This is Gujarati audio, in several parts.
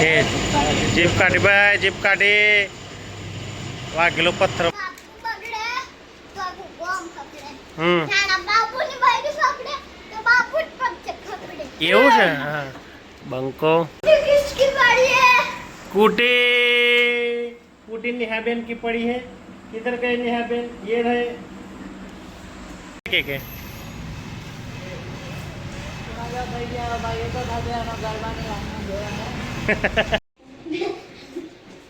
એ જીપ કાઢી ભાઈ, જીપ કાઢી. વાગેલો પથ્થર. એવું છે. હા બંકો कूटी कूटी नेहा बहन की पड़ी है. किधर गए नेहा बहन? ये रहे के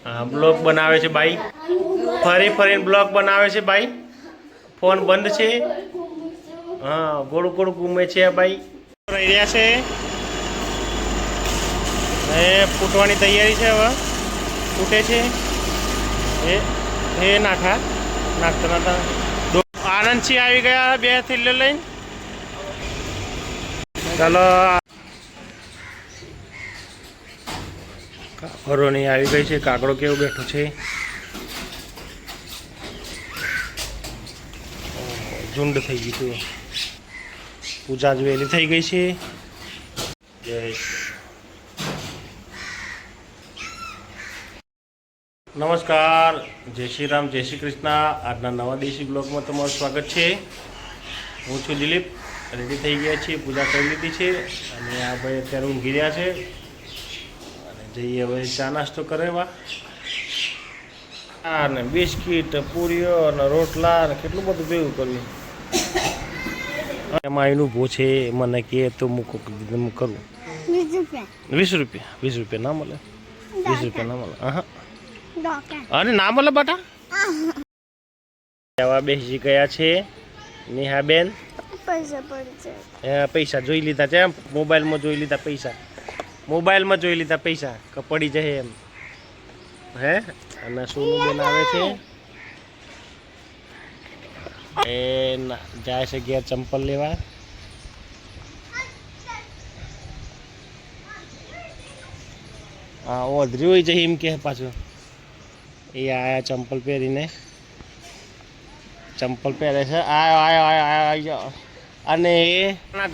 हाँ ब्लॉग बनावे छे भाई. फरी फरी ब्लॉग बनावे छे भाई. फोन बंद छे. हाँ गोड़ गोड़ घूमे छे भाई. रही रह्या छे. फूटवानी तैयारी है. હવે ફૂટે છે. એ નાખા નાખતા નાખતા આનંદસિંહ આવી ગયા બે થેલીઓ લઈને. ચાલો કાકરોની આવી ગઈ છે. કાકડો કેવો બેઠો છે. ઝુંડ થઈ ગયું છે. પૂજા જ વહેલી થઈ ગઈ છે. જય नमस्कार. जय श्री राम, जय श्री कृष्ण. આજના નવા દેશી બ્લોગમાં તમારું સ્વાગત છે. હું છું દિલીપ. રેડી થઈ ગયા છીએ. પૂજા કરી લીધી છે અને આ ભાઈ અત્યારે ઊંઘી રહ્યા છે. અને જઈએ હવે ચા નાસ્તો કરવા. અને બિસ્કીટ, પૂરીઓ અને રોટલા ને કેટલું બધું ભેગું કર્યું. એમાં એનું ભો છે. મને કહે તો મૂકો હું કરું. 20 રૂપિયા 20 રૂપિયા ના મળે. 20 રૂપિયા ના મળે. હા અરે ના મળે બટા. આવા બેસી ગયા છે નેહા બેન. પૈસા જોઈ લીધા છે. મોબાઈલમાં જોઈ લીધા પૈસા. મોબાઈલમાં જોઈ લીધા પૈસા કે પડી જાય એમ. હે અને સોનું બેન આવે છે. એ જાય છે ઘેર ચંપલ લેવા. હા ઓધરી હોય છે એમ કે પાછું. એ આયા ચંપલ પહેરીને. ચંપલ પહેરે છે. આયો આયો આયો આયો. અને એ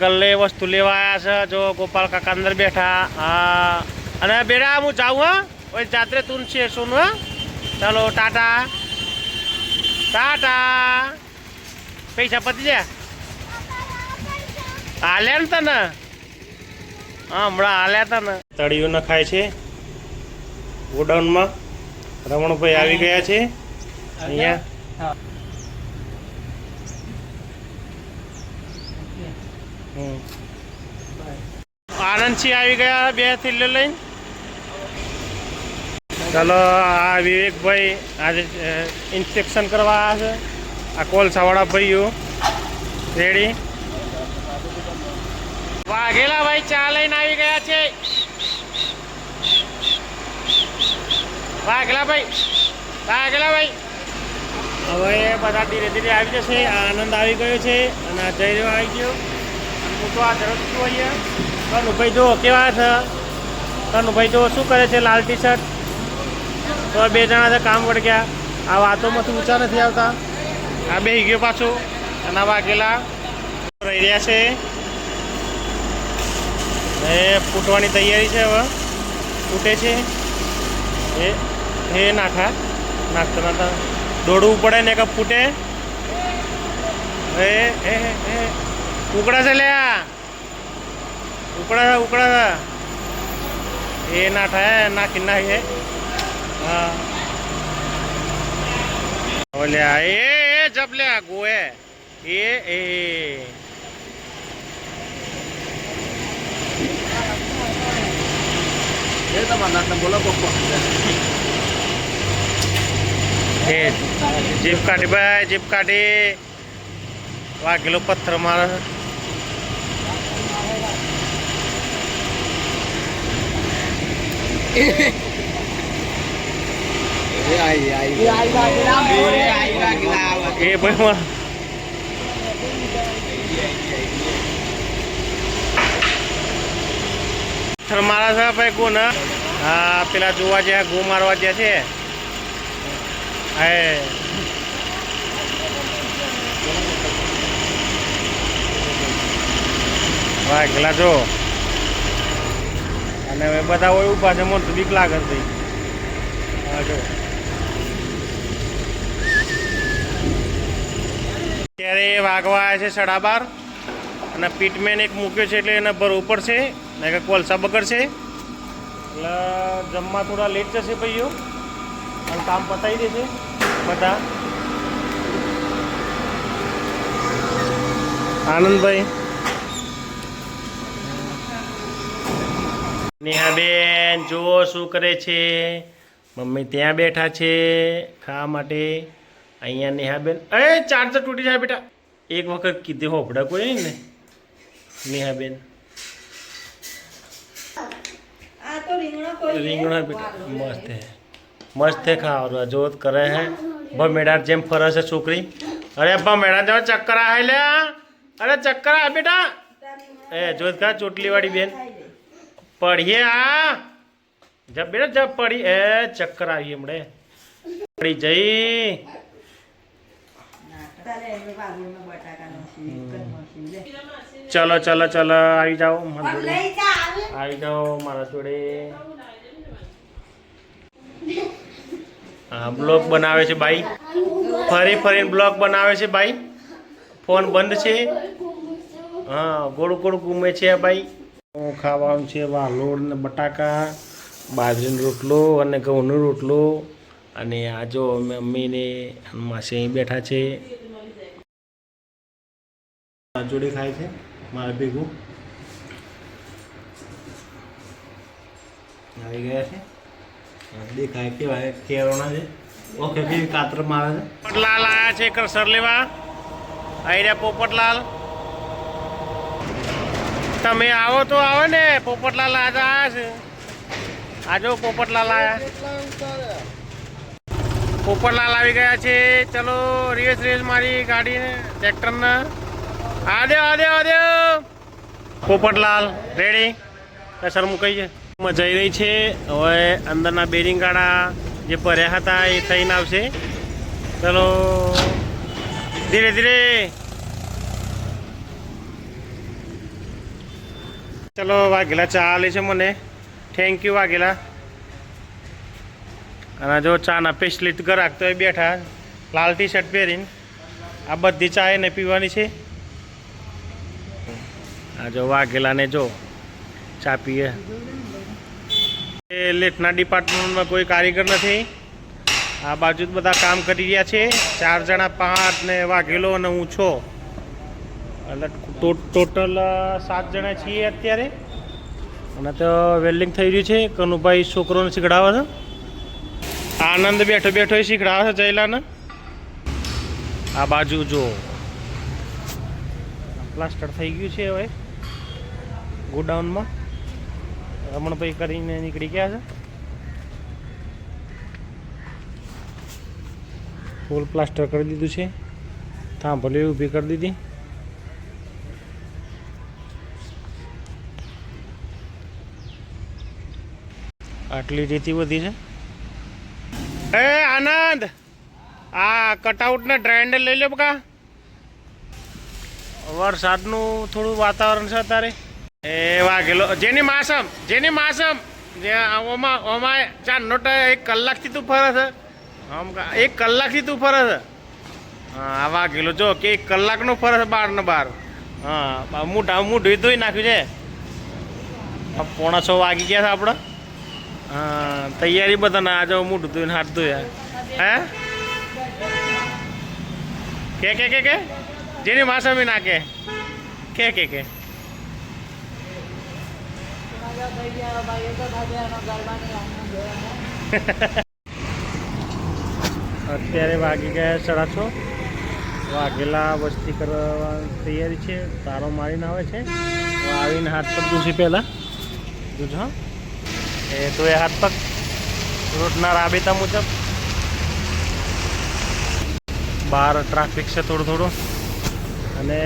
ગલ્લે વસ્તુ લેવા આવ્યા છે. જો ગોપાલ કાકા અંદર બેઠા. હા અને બેટા હું જાઉં. હા ઓય જાત્રે તું છે સોનું. હા ચાલો ટાટા ટાટા. પૈસા પતી જાય. હાલ્યા ને તને. હા હમણાં હાલ્યા હતા ને. તળિયું નખાય છે ગોડાઉનમાં. રમણભાઈ આવી ગયા છે અહીંયા. આનંદસિંહ આવી ગયા બે થેલીઓ લઈને. ચાલો આ વિવેકભાઈ આજે ઇન્સ્પેક્શન કરવા આવ્યા છે. આ કોલસાવાળા ભાઈઓ રેડી. વાઘેલા ભાઈ ચા લઈને આવી ગયા છે. વાઘેલા ભાઈ વાઘેલા ભાઈ. હવે બધા ધીરે ધીરે આવી જશે. આનંદ આવી ગયો છે અને આ જયદેવ આવી ગયો. મોટો આ ઝડપ જોઈએ. કનુભાઈ જો કેવા છે. કનુભાઈ જો શું કરે છે. લાલ ટી શર્ટ. તો બે જણા છે કામ વળ ગયા. આ વાતોમાંથી ઊંચા નથી આવતા. આ બેસી ગયો પાછું. અને આ વાઘેલા રહી રહ્યા છે. એ ફૂટવાની તૈયારી છે. હવે ફૂટે છે. એ નાખા નાખતા નાખતા દોડવું પડે ને કે ફૂટે. એ ઉકળા છે લ્યા. ઉકળા ઉકળા. એ ના થાય નાખી નાખીએ. હા હવે લ્યા એ જબ લ્યા ગોએ. એ બોલો જીપ કાઢી ભાઈ, જીપ કાઢી. વાગેલો પથ્થર મારે. એ ભાઈ પથ્થર મારા છે ભાઈ. કોણ હા પેલા જોવા જ્યાં ગો મારવા જ્યાં છે. હે વાઘેલા જો અને હવે બધા હોય ઊભા છે, મને તો બીક લાગે છે ભાઈ. હા જો અત્યારે વાગવા આવ્યા છે 12:30 અને પીટમેન એક મૂક્યો છે એટલે એને ભરવું પડશે, ને કે કોલસા બગડશે એટલે જમવા થોડા લેટ જશે ભાઈઓ, અને કામ પતાવી દેશે બધા. આનંદભાઈ, નેહાબેન જો શું કરે છે, મમ્મી ત્યાં બેઠા છે ખાવા માટે. અહીંયા નેહાબેન, ચાર્જર તૂટી જાય બેટા, એક વખત કીધે હોપડા કોઈ નહીં ને નેહાબેન. રીંગણા બેટા મસ્ત હે, મસ્ત હે ખાવાનું. જો કરે હે ભમેડા જેમ ફરે છે છોકરી. અરે ભમેડા જેવા ચક્કર આવે લે, અરે ચક્કર આવે બેટા. જોત ખા ચોટલી વાળી બેન પડીએ આ જબ બેટા જબ પડી ચક્કર આવી હમણે પડી જઈ. ચલો ચલો ચલો આવી જાઓ આવી જાઓ મારા જોડે. હા બ્લોગ બનાવે છે ભાઈ, ફરી ફરીને બ્લોગ બનાવે છે ભાઈ. ફોન બંધ છે. હા ગોળ ગોળ ઘૂમે છે ભાઈ. ખાવાનું છે વાલોડ ને બટાકા, બાજરીનો રોટલો અને ઘઉંનો રોટલો. અને આ જો મમ્મીને માસી અહીં બેઠા છે, જોડે ખાય છે મારા ભેગું. આવી ગયા છે, દેખાય કેવા કેળોના છે. ઓકે કેવી કાતરમાં આવે છે. પોપટલાલ આવ્યા છે કરસર લેવા. આવી રહ્યા પોપટલાલ. તમે આવો તો આવે ને. પોપટલાલ આજે આવ્યા છે. આજો પોપટલાલ આવ્યા. પોપટલાલ આવી ગયા છે. ચલો રેસ રેસ મારી ગાડીને ટ્રેક્ટરને. આદે પોપટલાલ રેડી. કસર મૂકાઈ છે જઈ રહી છે. હવે અંદરના બેરિંગ ગાડા જે ભર્યા હતા એ થઈને આવશે. ચલો ધીરે ધીરે. ચલો વાઘેલા ચાલે છે મને. Thank you Vaghela. અને જો ચાના પેસ્ટલિસ્ટ ગ્રાહક તો એ બેઠા લાલ ટી શર્ટ પહેરીને. આ બધી ચા એને પીવાની છે. આ જો વાઘેલાને જો ચા પીએ. એ લેટના ડિપાર્ટમેન્ટમાં કોઈ કારીગર નથી. આ બાજુ બધા કામ કરી રહ્યા છે. 4 જણા, 5 ને વાઘેલો અને હું 6, એટલે ટોટલ 7 જણા છીએ અત્યારે. અને તો વેલ્ડિંગ થઈ રહ્યું છે. કનુભાઈ છોકરોને શીખડાવે છે. આનંદ બેઠો બેઠો શીખડાવે છે જયલાને. આ બાજુ જો પ્લાસ્ટર થઈ ગયું છે હવે ગોડાઉનમાં. રમણભાઈ કરીને નીકળી ગયા છે. ફૂલ પ્લાસ્ટર કરી દીધું છે. થાંભલી ઊભી કરી દીધી. આટલી રીતિ બધી છે. એ આનંદ આ કટઆઉટને ડ્રાયન્ડર લઈ લો બકા. વરસાદનું થોડું વાતાવરણ છે અત્યારે. એ વાઘેલો જેની માસમ જે ઓમાં ચાંદનો 1 કલાકથી તું ફરે છે. આમ 1 કલાકથી તું ફરે છે. હા આ વાઘેલો જો કે 1 કલાકનો ફરે છે બહાર ને બહાર. હા મોઢું ધોઈ નાખ્યું છે. 5:45 વાગી ગયા છે આપણે. હા તૈયારી બધાને આજે મોઢું ધોઈને હાથ ધોયા. હે કે જેની માસમી નાખે કે અત્યારે વાગી ગયા 6:30. વાઘેલા વસ્તી કરવાની તૈયારી છે. તારો મારીને આવે છે. આવીને હાથ પગ દૂસી પહેલાં દૂધ. હા એ તો એ હાથ પગ રોડના રાબેતા મુજબ. બહાર ટ્રાફિક છે થોડું. અને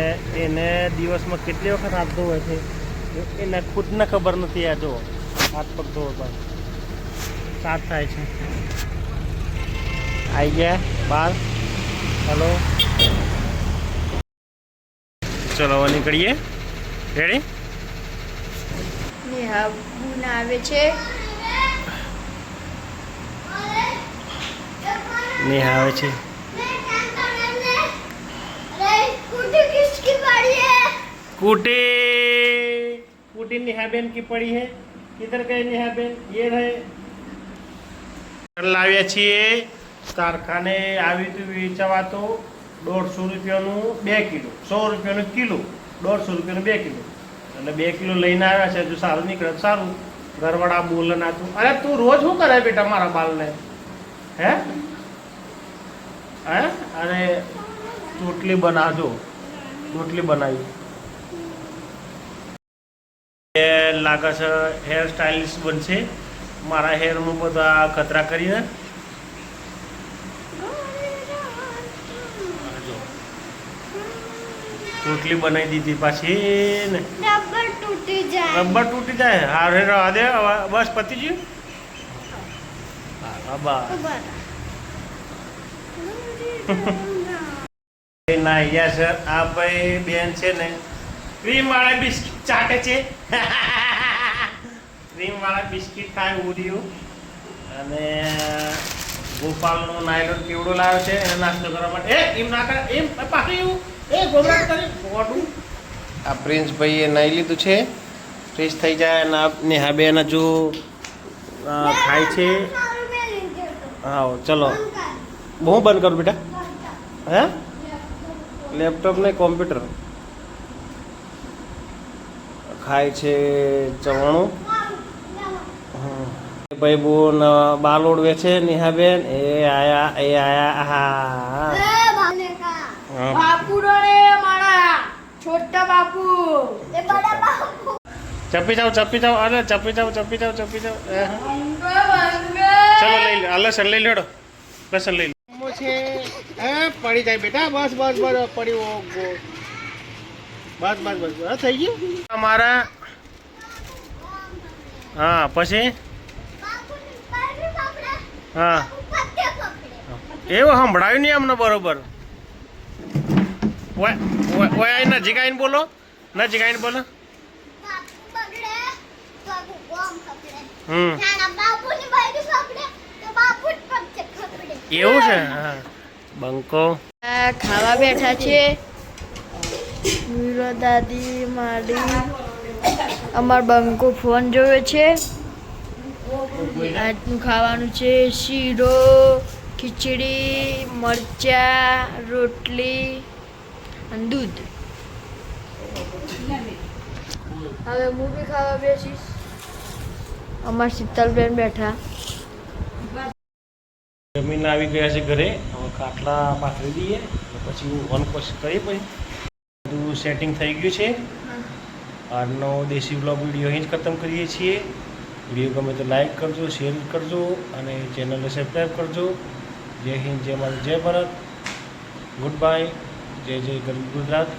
એને દિવસમાં કેટલી વખત હાથ ધોવાય છે એને ખુદને ખબર નથી. આ જો હાથ પગ ધોવા સાફ થાય છે. આવી ગયા બહાર. હલો ચલો નીકળીએ. રેડી નેહા બનાવે છે. નેહા આવે છે. कूटी नेहा बहन की पड़ी है. किधर गए नेहा बहन? ये रहे. લાવ્યા છીએ કારખાને આવી તો વેચવા તો 150 રૂપિયાનું 2 કિલો, 100 રૂપિયાનું કિલો, 150 રૂપિયાનું 2 કિલો, એટલે 2 કિલો લઈને આવ્યા છે. જો સારું નીકળે તો સારું. ઘરવાળા બોલે ના તું, અરે તું રોજ શું કરે બેટા મારા બાલને? હે હે અરે રોટલી બનાવજો, રોટલી બનાવી. લાગે છે હેર સ્ટાઇલિશ બનશે. મારા હેરમાં બધા ખતરા કરીને રોટલી બનાવી દીધી પાછી ને. રબર તૂટી જાય. રબર તૂટી જાય. હારે રવા દે. બસ પતી ગયું. ના યસ સર, આ ભાઈ બેન છે ને ક્રીમ વાળા બિસ્કિટ ચાટે છે. ક્રીમ વાળા બિસ્કિટ ખાય ઉડ્યું. અને ગોપાલનો નાયલોન કેવડો લાવ્યો છે એને નાસ્તો કરવા માટે. એમ ના કરે, એમ પાછી એવું ગોબરાટ કરી મોઢું. આ પ્રિન્સભાઈએ નાઈ લીધું છે, ફ્રેશ થઈ જાય. અને નેહા બેન હજુ ખાય છે. હા ચલો, હું બંધ કરું બેટા. હે લેપટોપ ને કોમ્પ્યુટર ખાય છે ચવાણું. ભાઈ બોન બાલ ઓળવે છે નેહાબેન. એ આયા હા બાપુ રે મારા છોટા બાપુ. એ બડા બાપુ. ચપી જાઓ. અરે ચપી જાઓ. ચલો લઈ લે. લસણ લઈ લેડો. લસણ લઈ લે છે. પડી જાય બેટા. બસ પડ્યું. બસ થઈ ગયું અમારા. હા પછી હા એવું સંભળાયું નહીં અમને બરોબર. નજીક આવીને બોલો. એવું છે. હા બંકો ખાવા બેઠા છે. વીરો દાદી માડી. અમાર બંકો ફોન જોવે છે. આજનું ખાવાનું છે શીરો, ખીચડી, મરચા, રોટલી અને દૂધ. હવે હું બી ખાવા બેસીશ. અમાર શીતલબેન બેઠા. જમીન આવી ગયા છે ઘરે. હવે ખાટલા પાથરી દઈએ પછી વન કોશ કરીએ. પછી બધું સેટિંગ થઈ ગયું છે. આજનો દેશી બ્લોગ વિડીયો અહીં જ ખતમ કરીએ છીએ. વિડીયો ગમે તો લાઈક કરજો, શેર કરજો અને ચેનલને સબસ્ક્રાઈબ કરજો. જય હિન્દ, જય ભારત, જય ભારત. Good bye. જય ગરીબ ગુજરાત.